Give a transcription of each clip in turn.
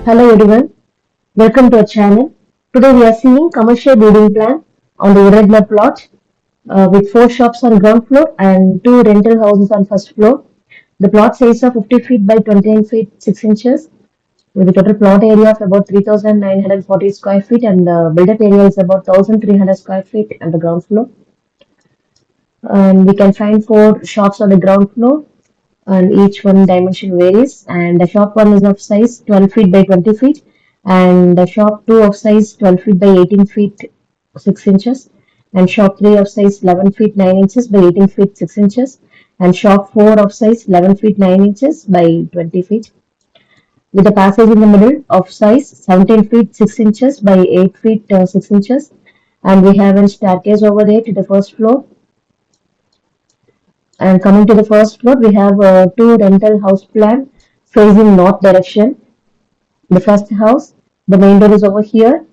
Hello everyone, welcome to our channel. Today we are seeing commercial building plan on the irregular plot with 4 shops on ground floor and 2 rental houses on first floor. The plot size of 50 feet by 29 feet 6 inches with a total plot area of about 3,940 square feet and the built-up area is about 1,300 square feet on the ground floor. And we can find 4 shops on the ground floor and each one dimension varies, and the shop 1 is of size 12 feet by 20 feet and the shop 2 of size 12 feet by 18 feet 6 inches and shop 3 of size 11 feet 9 inches by 18 feet 6 inches and shop 4 of size 11 feet 9 inches by 20 feet with a passage in the middle of size 17 feet 6 inches by 8 feet 6 inches, and we have a staircase over there to the first floor. And coming to the first floor, we have 2 rental house plan facing north direction. The first house, the main door is over here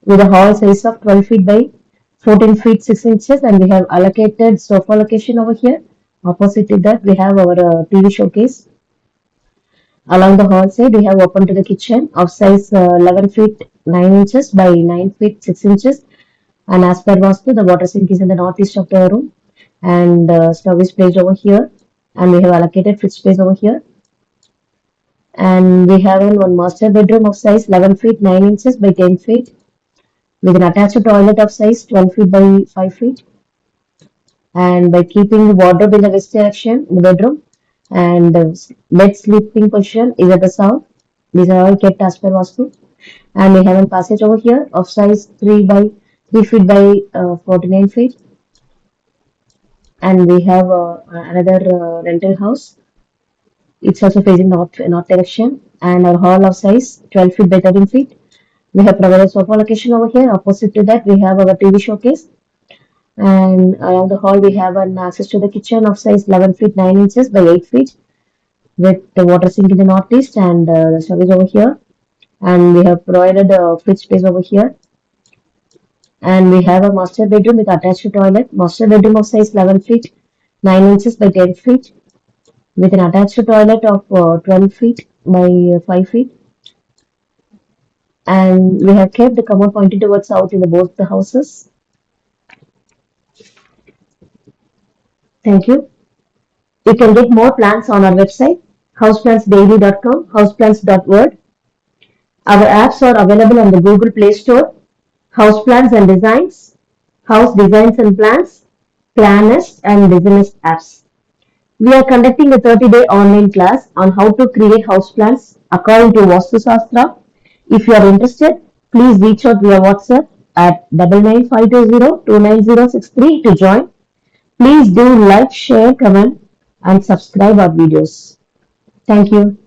with a hall size of 12 feet by 14 feet 6 inches, and we have allocated sofa location over here. Opposite to that, we have our TV showcase. Along the hall side, we have open to the kitchen of size 11 feet 9 inches by 9 feet 6 inches. And as per Vastu, the water sink is in the northeast of the room and stove is placed over here, and we have allocated fridge space over here, and we have one master bedroom of size 11 feet 9 inches by 10 feet with an attached toilet of size 12 feet by 5 feet, and by keeping the wardrobe in the west direction in the bedroom, and the bed sleeping position is at the south. These are all kept as per Vastu, and we have a passage over here of size 3 feet by 49 feet, and we have another rental house. It's also facing north direction, and our hall of size 12 feet by 13 feet. We have provided sofa location over here. Opposite to that, we have our TV showcase, and around the hall we have an access to the kitchen of size 11 feet 9 inches by 8 feet with the water sink in the northeast, and the stove is over here, and we have provided a fridge space over here. And we have a master bedroom with attached toilet. Master bedroom of size 11 feet 9 inches by 10 feet with an attached toilet of 12 feet by 5 feet. And we have kept the commode pointing towards south in both the houses. Thank you. You can get more plans on our website houseplansdaily.com, houseplans.word. Our apps are available on the Google Play Store. House plans and designs, house designs and plans, planners and business apps. We are conducting a 30-day online class on how to create house plans according to Vastu Shastra. If you are interested, please reach out via WhatsApp at 99520 to join. Please do like, share, comment and subscribe our videos. Thank you.